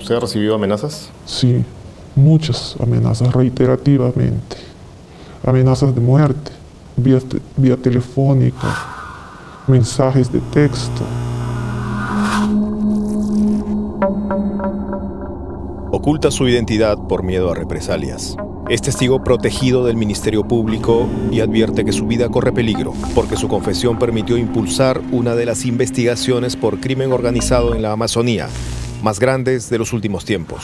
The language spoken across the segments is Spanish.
¿Usted ha recibido amenazas? Sí, muchas amenazas reiterativamente. Amenazas de muerte, vía telefónica, mensajes de texto. Oculta su identidad por miedo a represalias. Es testigo protegido del Ministerio Público y advierte que su vida corre peligro porque su confesión permitió impulsar una de las investigaciones por crimen organizado en la Amazonía más grandes de los últimos tiempos.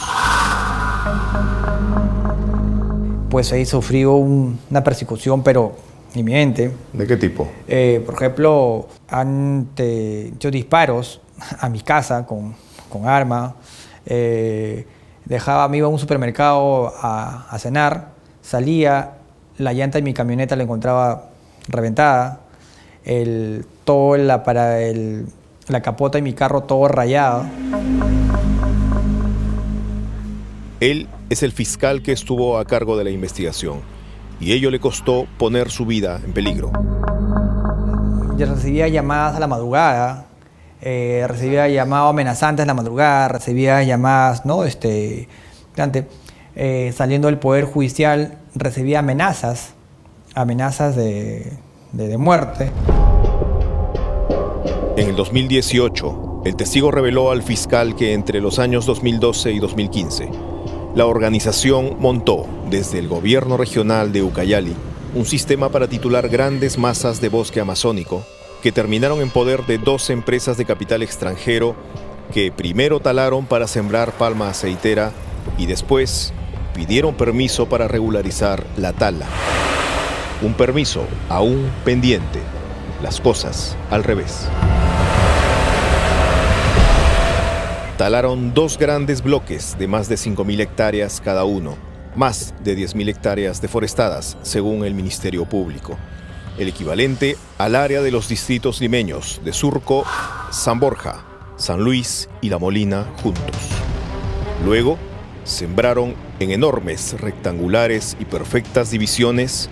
Pues ahí sufrió una persecución, pero inminente. ¿De qué tipo? Por ejemplo, han hecho disparos a mi casa con arma. Me iba a un supermercado a cenar, salía, la llanta de mi camioneta la encontraba reventada, la capota de mi carro todo rayado. Él es el fiscal que estuvo a cargo de la investigación y ello le costó poner su vida en peligro. Yo recibía llamadas a la madrugada, recibía llamadas amenazantes a la madrugada, recibía llamadas, saliendo del Poder Judicial, recibía amenazas de muerte. En el 2018, el testigo reveló al fiscal que entre los años 2012 y 2015, la organización montó, desde el gobierno regional de Ucayali, un sistema para titular grandes masas de bosque amazónico que terminaron en poder de 2 empresas de capital extranjero que primero talaron para sembrar palma aceitera y después pidieron permiso para regularizar la tala. Un permiso aún pendiente. Las cosas al revés. Talaron 2 grandes bloques de más de 5.000 hectáreas cada uno, más de 10.000 hectáreas deforestadas, según el Ministerio Público, el equivalente al área de los distritos limeños de Surco, San Borja, San Luis y La Molina juntos. Luego, sembraron en enormes, rectangulares y perfectas divisiones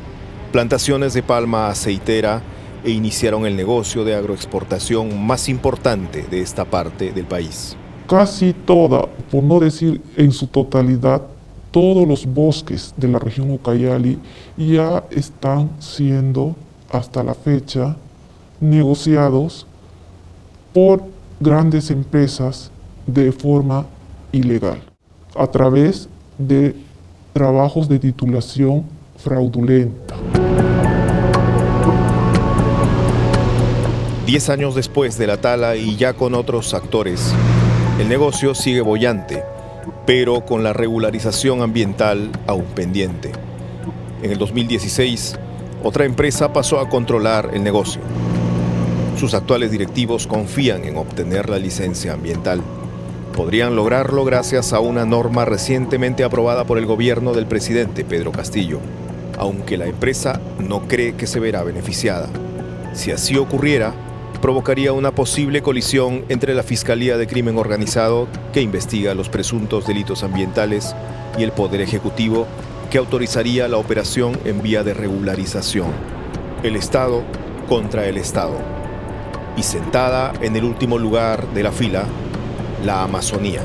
plantaciones de palma aceitera e iniciaron el negocio de agroexportación más importante de esta parte del país. Casi toda, por no decir en su totalidad, todos los bosques de la región Ucayali ya están siendo, hasta la fecha, negociados por grandes empresas de forma ilegal, a través de trabajos de titulación fraudulenta. 10 años después de la tala y ya con otros actores, el negocio sigue boyante, pero con la regularización ambiental aún pendiente. En el 2016, otra empresa pasó a controlar el negocio. Sus actuales directivos confían en obtener la licencia ambiental. Podrían lograrlo gracias a una norma recientemente aprobada por el gobierno del presidente Pedro Castillo, aunque la empresa no cree que se verá beneficiada. Si así ocurriera, provocaría una posible colisión entre la Fiscalía de Crimen Organizado, que investiga los presuntos delitos ambientales, y el Poder Ejecutivo, que autorizaría la operación en vía de regularización. El Estado contra el Estado. Y sentada en el último lugar de la fila, la Amazonía.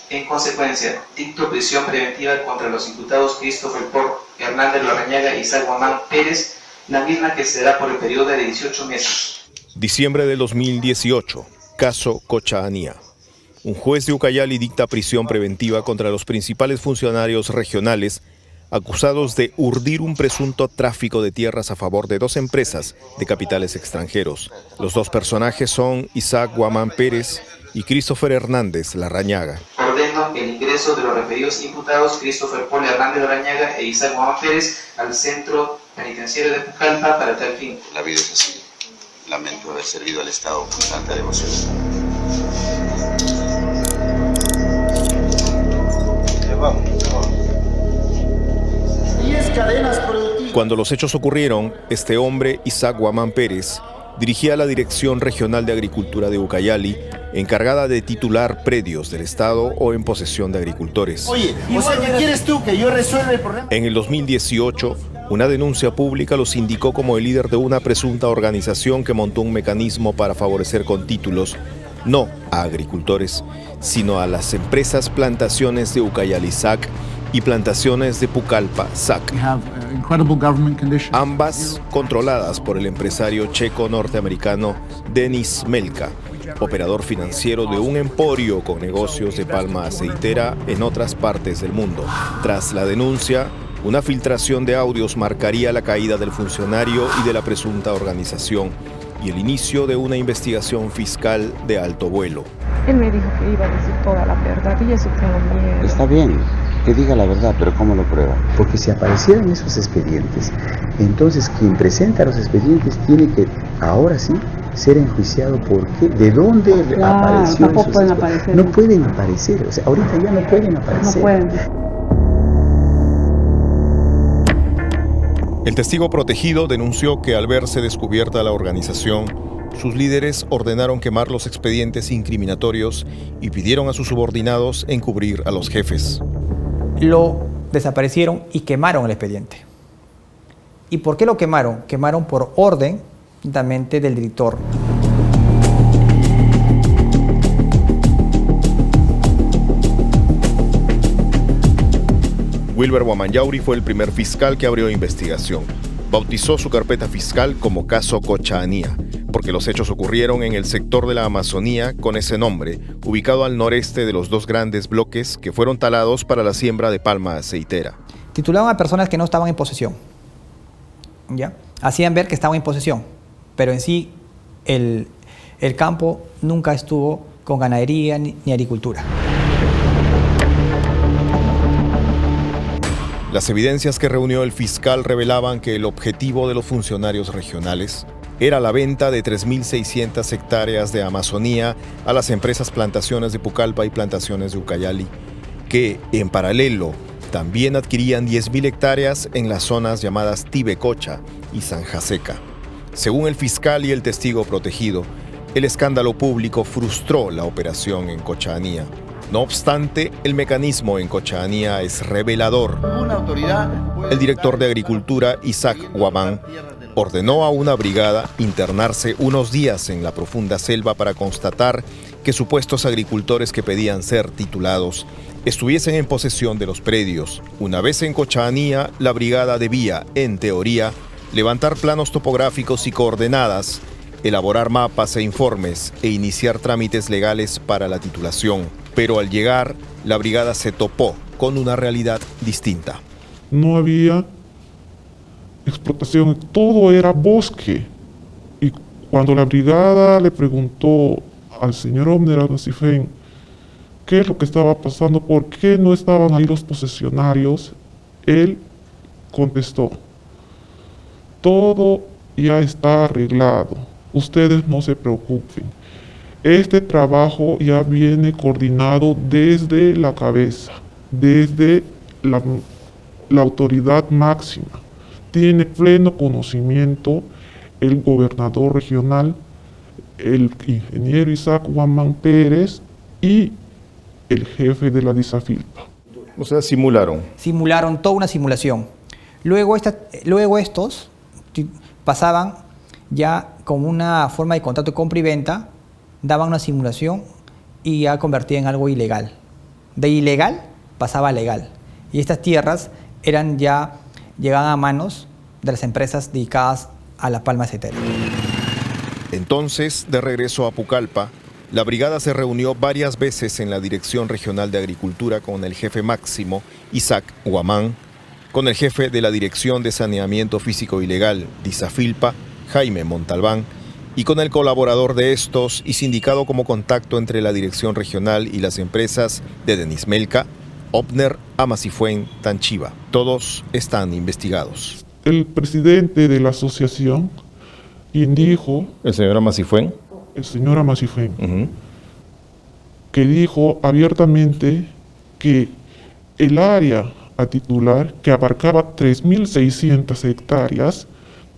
En consecuencia, dicto prisión preventiva contra los imputados Christopher Paul Hernández Larrañaga y Isaac Guamán Pérez, la misma que se dará por el periodo de 18 meses. Diciembre de 2018, caso Cochaanía. Un juez de Ucayali dicta prisión preventiva contra los principales funcionarios regionales acusados de urdir un presunto tráfico de tierras a favor de 2 empresas de capitales extranjeros. Los 2 personajes son Isaac Guamán Pérez y Christopher Hernández Larrañaga. Ordeno el ingreso de los referidos imputados Christopher Paul Hernández Larrañaga e Isaac Guamán Pérez al centro penitenciario de Pucallpa para tal fin. La vida es así. Lamento haber servido al Estado con tanta devoción. Vamos. Cuando los hechos ocurrieron, este hombre, Isaac Guamán Pérez, dirigía la Dirección Regional de Agricultura de Ucayali, encargada de titular predios del Estado o en posesión de agricultores. Oye, o sea, ¿qué quieres tú? ¿Que yo resuelva el problema? En el 2018, una denuncia pública los indicó como el líder de una presunta organización que montó un mecanismo para favorecer con títulos no a agricultores, sino a las empresas Plantaciones de Ucayali SAC y Plantaciones de Pucallpa SAC, ambas controladas por el empresario checo norteamericano Denis Melka, operador financiero de un emporio con negocios de palma aceitera en otras partes del mundo. Tras la denuncia, una filtración de audios marcaría la caída del funcionario y de la presunta organización y el inicio de una investigación fiscal de alto vuelo. Él me dijo que iba a decir toda la verdad y eso tengo miedo. Está bien, que diga la verdad, pero ¿cómo lo prueba? Porque si aparecieran esos expedientes, entonces quien presenta los expedientes tiene que, ahora sí, ser enjuiciado. ¿Por qué? ¿De dónde apareció? Tampoco pueden aparecer. No pueden aparecer, o sea, ahorita ya no pueden aparecer. No pueden. El testigo protegido denunció que al verse descubierta la organización, sus líderes ordenaron quemar los expedientes incriminatorios y pidieron a sus subordinados encubrir a los jefes. Lo desaparecieron y quemaron el expediente. ¿Y por qué lo quemaron? Quemaron por orden justamente del director. Wilber Guamanyauri fue el primer fiscal que abrió investigación. Bautizó su carpeta fiscal como caso Cochaanía, porque los hechos ocurrieron en el sector de la Amazonía con ese nombre, ubicado al noreste de los dos grandes bloques que fueron talados para la siembra de palma aceitera. Titulaban a personas que no estaban en posesión. ¿Ya? Hacían ver que estaban en posesión, pero en sí el campo nunca estuvo con ganadería ni agricultura. Las evidencias que reunió el fiscal revelaban que el objetivo de los funcionarios regionales era la venta de 3.600 hectáreas de Amazonía a las empresas Plantaciones de Pucallpa y Plantaciones de Ucayali, que, en paralelo, también adquirían 10.000 hectáreas en las zonas llamadas Tibecocha y Sanjaseca. Según el fiscal y el testigo protegido, el escándalo público frustró la operación en Cochaanía. No obstante, el mecanismo en Cochaanía es revelador. El director de Agricultura, Isaac Guamán, ordenó a una brigada internarse unos días en la profunda selva para constatar que supuestos agricultores que pedían ser titulados estuviesen en posesión de los predios. Una vez en Cochaanía, la brigada debía, en teoría, levantar planos topográficos y coordenadas, elaborar mapas e informes e iniciar trámites legales para la titulación. Pero al llegar, la brigada se topó con una realidad distinta. No había explotación, todo era bosque. Y cuando la brigada le preguntó al señor Obner Amasifén qué es lo que estaba pasando, por qué no estaban ahí los posesionarios, él contestó: todo ya está arreglado, ustedes no se preocupen. Este trabajo ya viene coordinado desde la cabeza, desde la autoridad máxima. Tiene pleno conocimiento el gobernador regional, el ingeniero Isaac Guamán Pérez y el jefe de la Disafilpa. O sea, simularon. Simularon toda una simulación. Luego estos pasaban ya con una forma de contrato de compra y venta, daban una simulación y ya convertía en algo ilegal. De ilegal pasaba a legal. Y estas tierras llegaban a manos de las empresas dedicadas a la palma aceitera. Entonces, de regreso a Pucallpa, la brigada se reunió varias veces en la Dirección Regional de Agricultura con el jefe máximo, Isaac Guamán, con el jefe de la Dirección de Saneamiento Físico y Legal, Disafilpa, Jaime Montalbán, y con el colaborador de estos y sindicado como contacto entre la Dirección Regional y las empresas de Denis Melka, Obner Amasifén Tanchiva. Todos están investigados. El presidente de la asociación, quien dijo... ¿El señor Amasifén? El señor Amasifén, que dijo abiertamente que el área a titular, que abarcaba 3.600 hectáreas,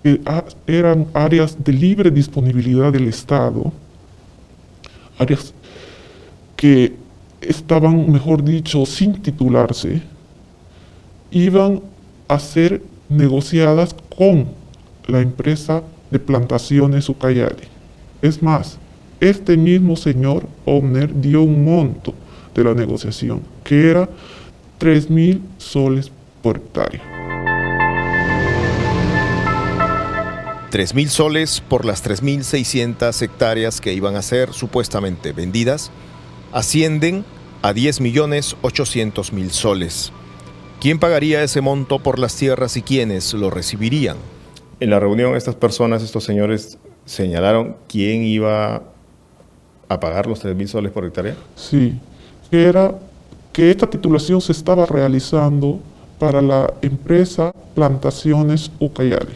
que eran áreas de libre disponibilidad del Estado, áreas que estaban, mejor dicho, sin titularse, iban a ser negociadas con la empresa de plantaciones Ucayali. Es más, este mismo señor Obner dio un monto de la negociación, que era 3.000 soles por hectárea. 3.000 soles por las 3.600 hectáreas que iban a ser supuestamente vendidas, ascienden a 10.800.000 soles. ¿Quién pagaría ese monto por las tierras y quiénes lo recibirían? En la reunión estas personas, estos señores, señalaron quién iba a pagar los 3.000 soles por hectárea. Sí, que esta titulación se estaba realizando para la empresa Plantaciones Ucayali.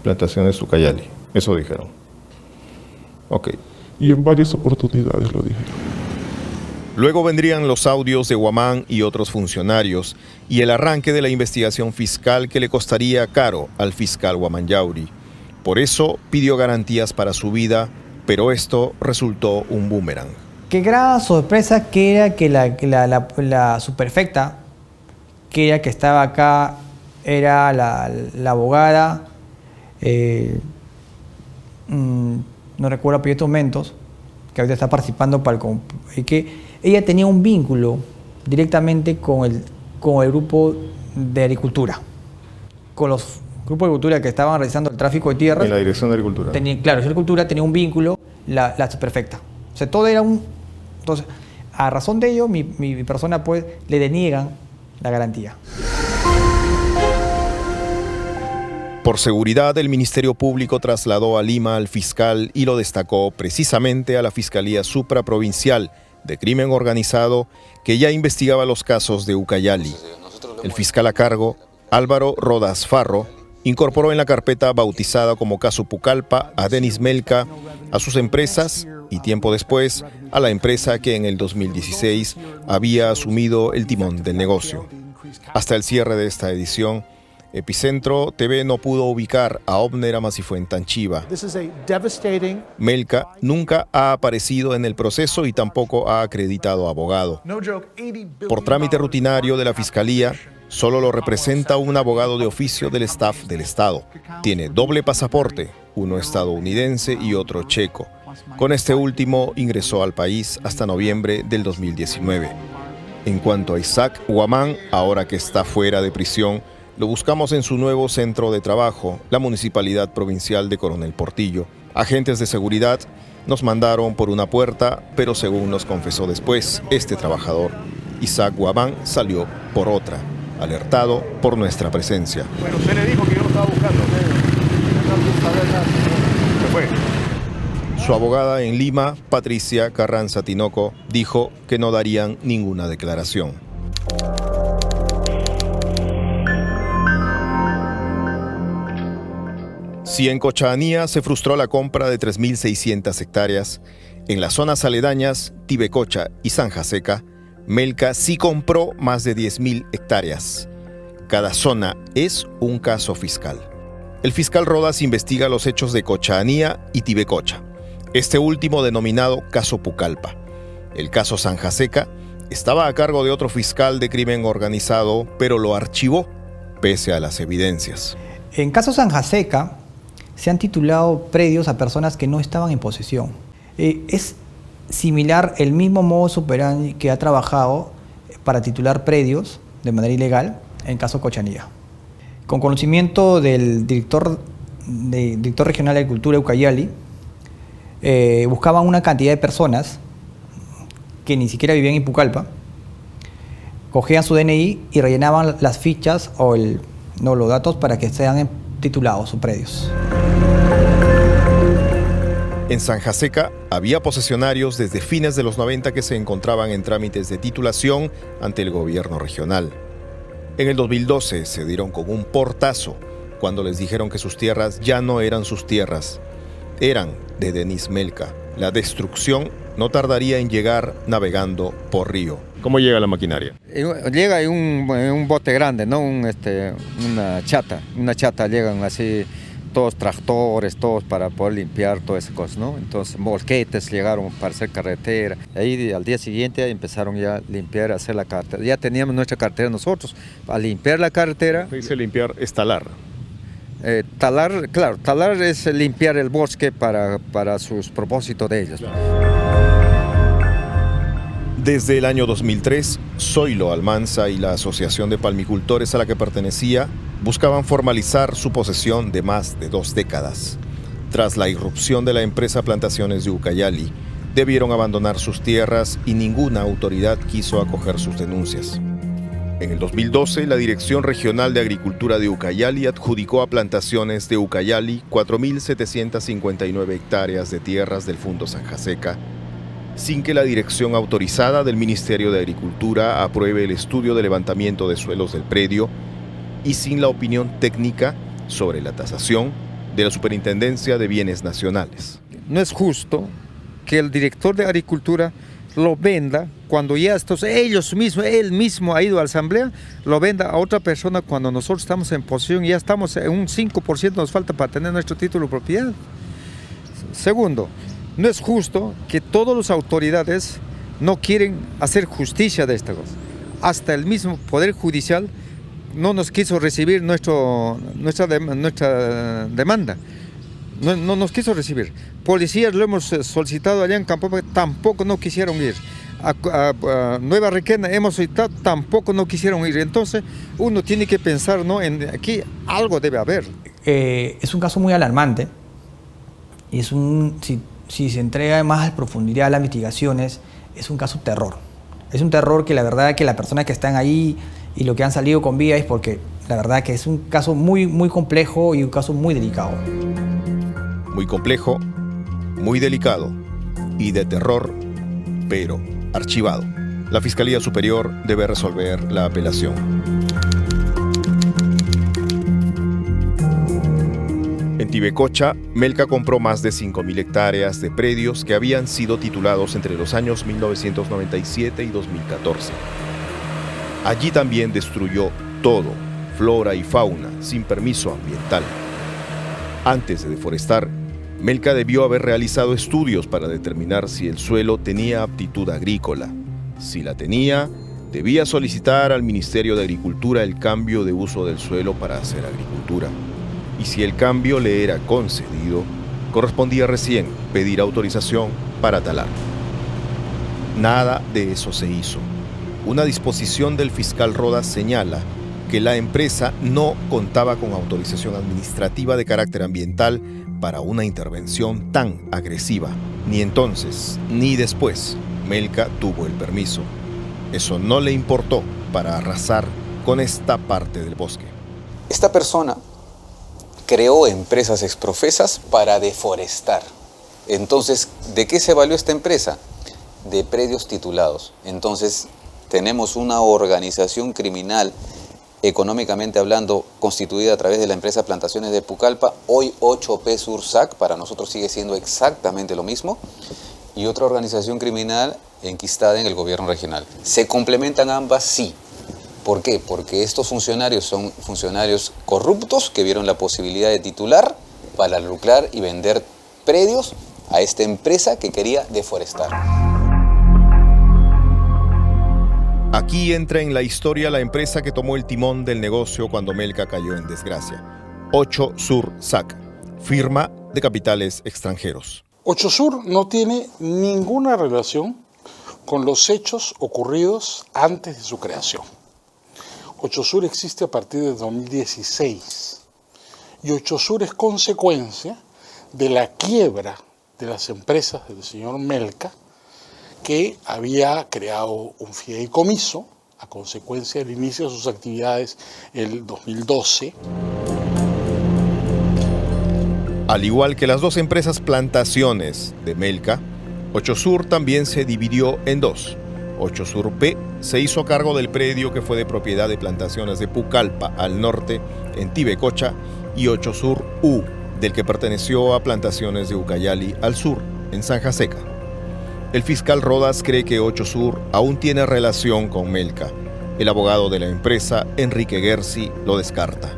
Plantaciones Ucayali, eso dijeron. Ok. Y en varias oportunidades lo dijeron. Luego vendrían los audios de Guamán y otros funcionarios y el arranque de la investigación fiscal que le costaría caro al fiscal Guamán Yauri. Por eso pidió garantías para su vida, pero esto resultó un boomerang. Qué gran sorpresa que era que la superfecta, que era que estaba acá, era la abogada, no recuerdo apellidos momentos, que ahorita está participando para que ella tenía un vínculo directamente con el grupo de agricultura, con los grupos de agricultura que estaban realizando el tráfico de tierras. En la dirección de agricultura. Claro, la agricultura tenía un vínculo, la superfecta. O sea, todo era un... Entonces, a razón de ello, mi persona pues le deniegan la garantía. Por seguridad, el Ministerio Público trasladó a Lima al fiscal y lo destacó precisamente a la Fiscalía Supraprovincial de Crimen Organizado, que ya investigaba los casos de Ucayali. El fiscal a cargo, Álvaro Rodas Farro, incorporó en la carpeta bautizada como Caso Pucallpa a Denis Melca, a sus empresas y tiempo después a la empresa que en el 2016 había asumido el timón del negocio. Hasta el cierre de esta edición, Epicentro TV no pudo ubicar a Obner Amacifuentanchiva. Melca nunca ha aparecido en el proceso y tampoco ha acreditado abogado. Por trámite rutinario de la Fiscalía, solo lo representa un abogado de oficio del staff del Estado. Tiene doble pasaporte, uno estadounidense y otro checo. Con este último ingresó al país hasta noviembre del 2019. En cuanto a Isaac Guamán, ahora que está fuera de prisión, lo buscamos en su nuevo centro de trabajo, la Municipalidad Provincial de Coronel Portillo. Agentes de seguridad nos mandaron por una puerta, pero según nos confesó después, este trabajador, Isaac Guamán, salió por otra, alertado por nuestra presencia. Bueno, usted le dijo que yo lo estaba buscando. Se fue. Su abogada en Lima, Patricia Carranza Tinoco, dijo que no darían ninguna declaración. Si en Cochaanía se frustró la compra de 3.600 hectáreas, en las zonas aledañas, Tibecocha y Zanja Seca, Melca sí compró más de 10.000 hectáreas. Cada zona es un caso fiscal. El fiscal Rodas investiga los hechos de Cochaanía y Tibecocha, este último denominado Caso Pucallpa. El caso Zanja Seca estaba a cargo de otro fiscal de crimen organizado, pero lo archivó, pese a las evidencias. En caso Zanja Seca, se han titulado predios a personas que no estaban en posesión. Es similar el mismo modus operandi que ha trabajado para titular predios de manera ilegal en caso Cochaanía. Con conocimiento del director regional de Agricultura Ucayali, buscaban una cantidad de personas que ni siquiera vivían en Pucallpa, cogían su DNI y rellenaban las fichas o los datos para que sean titulados o predios. En Zanja Seca había posesionarios desde fines de los 90 que se encontraban en trámites de titulación ante el gobierno regional. En el 2012 se dieron con un portazo cuando les dijeron que sus tierras ya no eran sus tierras, eran de Denis Melca. La destrucción no tardaría en llegar navegando por río. ¿Cómo llega la maquinaria? Llega en un bote grande, ¿no? Una chata, llegan así todos tractores, todos para poder limpiar todas esas cosas, ¿no? Entonces volquetes llegaron para hacer carretera. Ahí al día siguiente empezaron ya a limpiar, a hacer la carretera. Ya teníamos nuestra carretera nosotros. A limpiar la carretera. Dice limpiar es talar. Talar es limpiar el bosque para sus propósitos de ellos. Desde el año 2003, Zoilo Almanza y la Asociación de Palmicultores a la que pertenecía buscaban formalizar su posesión de más de 2 décadas. Tras la irrupción de la empresa Plantaciones de Ucayali, debieron abandonar sus tierras y ninguna autoridad quiso acoger sus denuncias. En el 2012, la Dirección Regional de Agricultura de Ucayali adjudicó a Plantaciones de Ucayali 4.759 hectáreas de tierras del Fundo Sanjaseca, sin que la dirección autorizada del Ministerio de Agricultura apruebe el estudio de levantamiento de suelos del predio y sin la opinión técnica sobre la tasación de la Superintendencia de Bienes Nacionales. No es justo que el director de Agricultura lo venda cuando ya él mismo ha ido a la asamblea, lo venda a otra persona cuando nosotros estamos en posesión, ya estamos en un 5% nos falta para tener nuestro título de propiedad. Segundo, no es justo que todas las autoridades no quieren hacer justicia de esta cosa. Hasta el mismo Poder Judicial no nos quiso recibir nuestra demanda. No nos quiso recibir. Policías lo hemos solicitado allá en Campoamérica, tampoco no quisieron ir. A Nueva Requena hemos solicitado, tampoco no quisieron ir. Entonces uno tiene que pensar, ¿no? Aquí algo debe haber. Es un caso muy alarmante. Y si se entrega más a profundidad a las mitigaciones, es un caso terror. Es un terror que la verdad que las personas que están ahí y lo que han salido con vida es porque la verdad que es un caso muy, muy complejo y un caso muy delicado. Muy complejo, muy delicado y de terror, pero archivado. La Fiscalía Superior debe resolver la apelación. En Tibecocha, Melca compró más de 5.000 hectáreas de predios que habían sido titulados entre los años 1997 y 2014. Allí también destruyó todo, flora y fauna, sin permiso ambiental. Antes de deforestar, Melca debió haber realizado estudios para determinar si el suelo tenía aptitud agrícola. Si la tenía, debía solicitar al Ministerio de Agricultura el cambio de uso del suelo para hacer agricultura. Y si el cambio le era concedido, correspondía recién pedir autorización para talar. Nada de eso se hizo. Una disposición del fiscal Rodas señala que la empresa no contaba con autorización administrativa de carácter ambiental para una intervención tan agresiva. Ni entonces, ni después, Melca tuvo el permiso. Eso no le importó para arrasar con esta parte del bosque. Esta persona creó empresas exprofesas para deforestar. Entonces, ¿de qué se valió esta empresa? De predios titulados. Entonces, tenemos una organización criminal, económicamente hablando, constituida a través de la empresa Plantaciones de Pucallpa, hoy 8P Sursac, para nosotros sigue siendo exactamente lo mismo, y otra organización criminal enquistada en el gobierno regional. ¿Se complementan ambas? Sí. ¿Por qué? Porque estos funcionarios son funcionarios corruptos que vieron la posibilidad de titular para lucrar y vender predios a esta empresa que quería deforestar. Aquí entra en la historia la empresa que tomó el timón del negocio cuando Melca cayó en desgracia. 8 Sur SAC, firma de capitales extranjeros. 8 Sur no tiene ninguna relación con los hechos ocurridos antes de su creación. 8 Sur existe a partir de 2016 y 8 Sur es consecuencia de la quiebra de las empresas del señor Melca, que había creado un fideicomiso a consecuencia del inicio de sus actividades el 2012. Al igual que las dos empresas Plantaciones de Melca, 8 Sur también se dividió en dos. 8 Sur P se hizo cargo del predio que fue de propiedad de Plantaciones de Pucallpa al norte, en Tibecocha, y 8 Sur U, del que perteneció a Plantaciones de Ucayali al sur, en Sanjaseca. El fiscal Rodas cree que 8 Sur aún tiene relación con Melca. El abogado de la empresa, Enrique Gersi, lo descarta.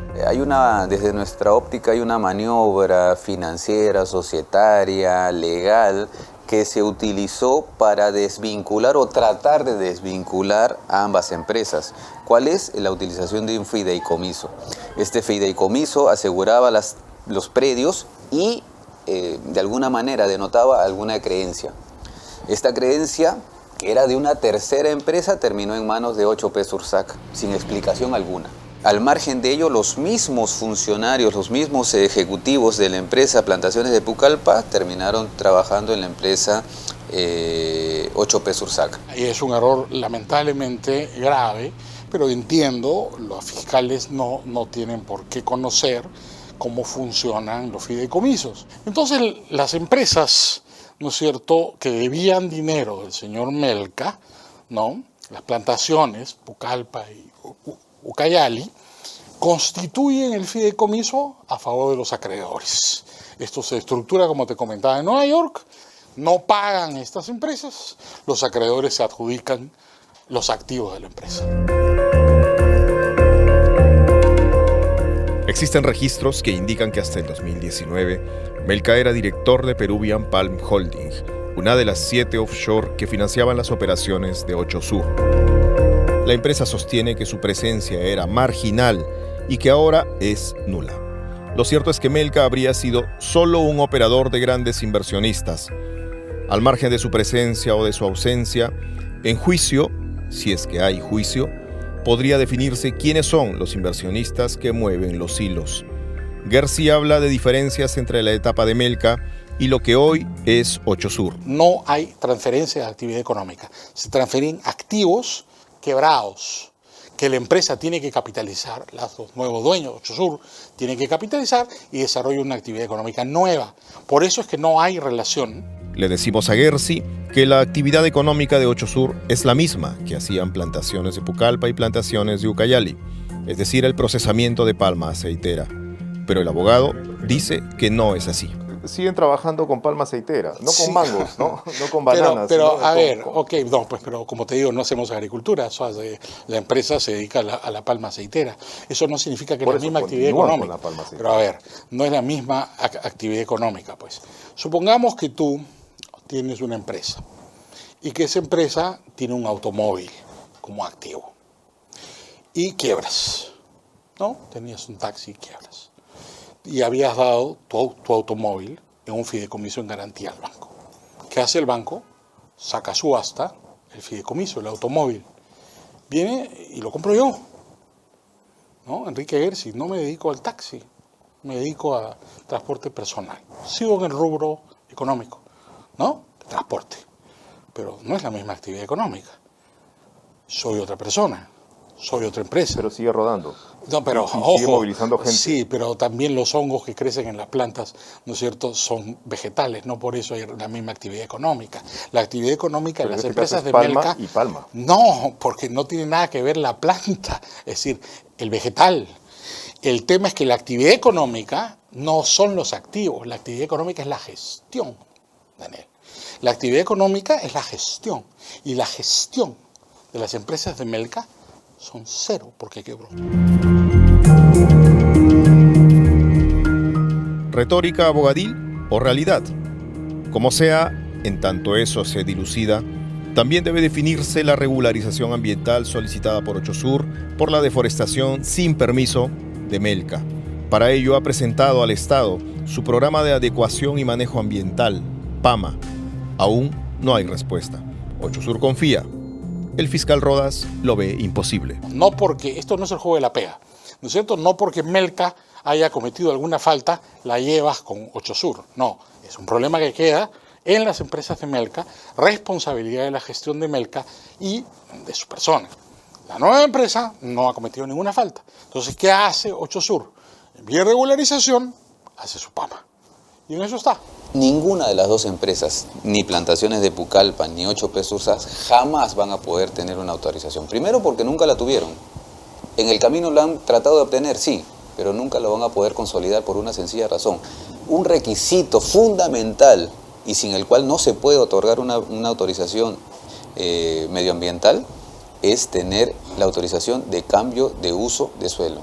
Desde nuestra óptica hay una maniobra financiera, societaria, legal, que se utilizó para desvincular o tratar de desvincular a ambas empresas. ¿Cuál es? La utilización de un fideicomiso. Este fideicomiso aseguraba los predios y de alguna manera denotaba alguna creencia. Esta creencia, que era de una tercera empresa, terminó en manos de 8P Sursac, sin explicación alguna. Al margen de ello, los mismos funcionarios, los mismos ejecutivos de la empresa Plantaciones de Pucallpa terminaron trabajando en la empresa 8P Sursac. Y es un error lamentablemente grave, pero entiendo, los fiscales no tienen por qué conocer cómo funcionan los fideicomisos. Entonces las empresas, ¿no es cierto?, que debían dinero del señor Melca, ¿no?, las plantaciones, Pucallpa y Ucayali, constituyen el fideicomiso a favor de los acreedores. Esto se estructura, como te comentaba, en Nueva York, no pagan estas empresas, los acreedores se adjudican los activos de la empresa. Existen registros que indican que hasta el 2019, Melca era director de Peruvian Palm Holding, una de las 7 offshore que financiaban las operaciones de 8 Sur. La empresa sostiene que su presencia era marginal y que ahora es nula. Lo cierto es que Melca habría sido solo un operador de grandes inversionistas. Al margen de su presencia o de su ausencia, en juicio, si es que hay juicio, podría definirse quiénes son los inversionistas que mueven los hilos. Gersi habla de diferencias entre la etapa de Melca y lo que hoy es 8 Sur. No hay transferencia de actividad económica. Se transfieren activos quebrados que la empresa tiene que capitalizar, los nuevos dueños, 8 Sur, tienen que capitalizar y desarrollar una actividad económica nueva. Por eso es que no hay relación. Le decimos a Gersi que la actividad económica de 8 Sur es la misma que hacían Plantaciones de Pucallpa y Plantaciones de Ucayali, es decir, el procesamiento de palma aceitera. Pero el abogado dice que no es así. Siguen trabajando con palma aceitera, no con mangos, no con bananas. Pero a ver, pero como te digo, no hacemos agricultura, la empresa se dedica a la palma aceitera. Eso no significa que es la misma actividad económica. Pero a ver, no es la misma actividad económica, pues. Supongamos que tú tienes una empresa y que esa empresa tiene un automóvil como activo y quiebras, ¿no? Tenías un taxi y quiebras. Y habías dado tu automóvil en un fideicomiso en garantía al banco. ¿Qué hace el banco? Saca subasta el fideicomiso, el automóvil. Viene y lo compro yo, ¿no? Enrique Gersi, no me dedico al taxi, me dedico a transporte personal. Sigo en el rubro económico, ¿no? Transporte. Pero no es la misma actividad económica. Soy otra persona. Soy otra empresa. Pero sigue rodando. No, pero sigue movilizando gente. Sí, pero también los hongos que crecen en las plantas, ¿no es cierto?, son vegetales, no por eso hay la misma actividad económica. La actividad económica de las empresas de Melca... y palma. No, porque no tiene nada que ver la planta, es decir, el vegetal. El tema es que la actividad económica no son los activos, la actividad económica es la gestión, Daniel. La actividad económica es la gestión, y la gestión de las empresas de Melca son cero porque quebró. ¿Retórica abogadil o realidad? Como sea, en tanto eso se dilucida, también debe definirse la regularización ambiental solicitada por 8 Sur por la deforestación sin permiso de Melca. Para ello ha presentado al Estado su programa de adecuación y manejo ambiental, PAMA. Aún no hay respuesta. 8 Sur confía. El fiscal Rodas lo ve imposible. No porque, esto no es el juego de la pega, ¿no es cierto? No porque Melca haya cometido alguna falta, la llevas con 8 Sur. No, es un problema que queda en las empresas de Melca, responsabilidad de la gestión de Melca y de su persona. La nueva empresa no ha cometido ninguna falta. Entonces, ¿qué hace 8 Sur? En vía de regularización, hace su PAMA. Y en eso está. Ninguna de las dos empresas, ni Plantaciones de Pucallpa, ni 8P Sursac, jamás van a poder tener una autorización. Primero porque nunca la tuvieron. En el camino la han tratado de obtener, sí, pero nunca lo van a poder consolidar por una sencilla razón. Un requisito fundamental y sin el cual no se puede otorgar una autorización medioambiental, es tener la autorización de cambio de uso de suelo.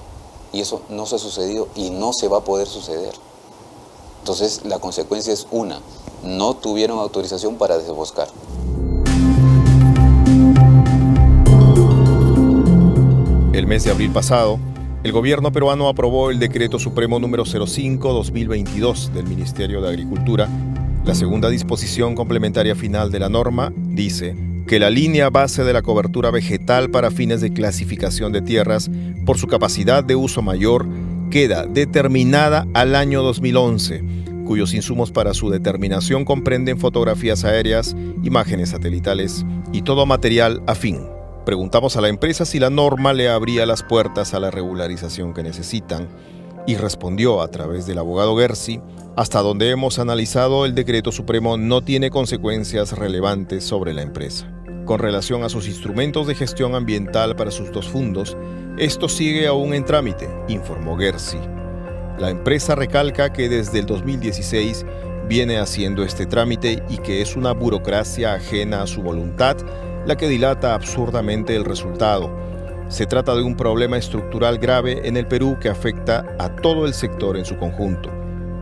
Y eso no se ha sucedido y no se va a poder suceder. Entonces la consecuencia es una, no tuvieron autorización para desboscar. El mes de abril pasado, el gobierno peruano aprobó el Decreto Supremo número 05/2022 del Ministerio de Agricultura. La segunda disposición complementaria final de la norma dice que la línea base de la cobertura vegetal para fines de clasificación de tierras por su capacidad de uso mayor queda determinada al año 2011, cuyos insumos para su determinación comprenden fotografías aéreas, imágenes satelitales y todo material afín. Preguntamos a la empresa si la norma le abría las puertas a la regularización que necesitan y respondió a través del abogado Gersi: hasta donde hemos analizado, el decreto supremo no tiene consecuencias relevantes sobre la empresa. Con relación a sus instrumentos de gestión ambiental para sus dos fondos, esto sigue aún en trámite, informó Gersi. La empresa recalca que desde el 2016 viene haciendo este trámite y que es una burocracia ajena a su voluntad la que dilata absurdamente el resultado. Se trata de un problema estructural grave en el Perú que afecta a todo el sector en su conjunto.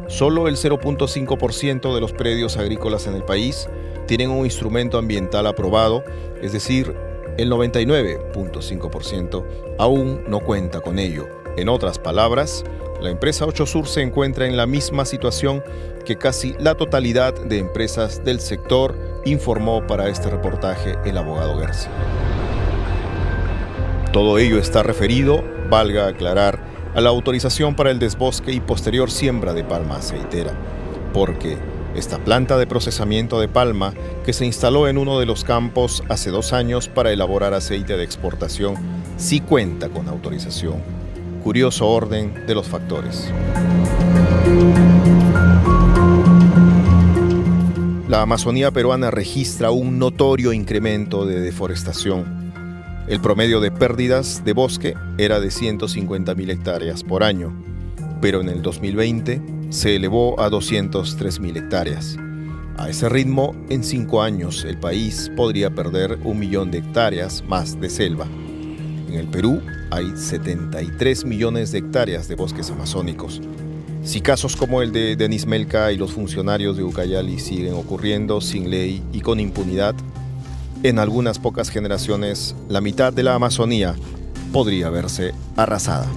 Solo el 0.5% de los predios agrícolas en el país tienen un instrumento ambiental aprobado, es decir, el 99.5% aún no cuenta con ello. En otras palabras, la empresa 8 Sur se encuentra en la misma situación que casi la totalidad de empresas del sector, informó para este reportaje el abogado Gersi. Todo ello está referido, valga aclarar, a la autorización para el desbosque y posterior siembra de palma aceitera, porque esta planta de procesamiento de palma, que se instaló en uno de los campos hace 2 años para elaborar aceite de exportación, sí cuenta con autorización. Curioso orden de los factores. La Amazonía peruana registra un notorio incremento de deforestación. El promedio de pérdidas de bosque era de 150.000 hectáreas por año, pero en el 2020 se elevó a 203.000 hectáreas. A ese ritmo, en 5 años, el país podría perder 1 millón de hectáreas más de selva. En el Perú hay 73 millones de hectáreas de bosques amazónicos. Si casos como el de Denis Melca y los funcionarios de Ucayali siguen ocurriendo sin ley y con impunidad, en algunas pocas generaciones la mitad de la Amazonía podría verse arrasada.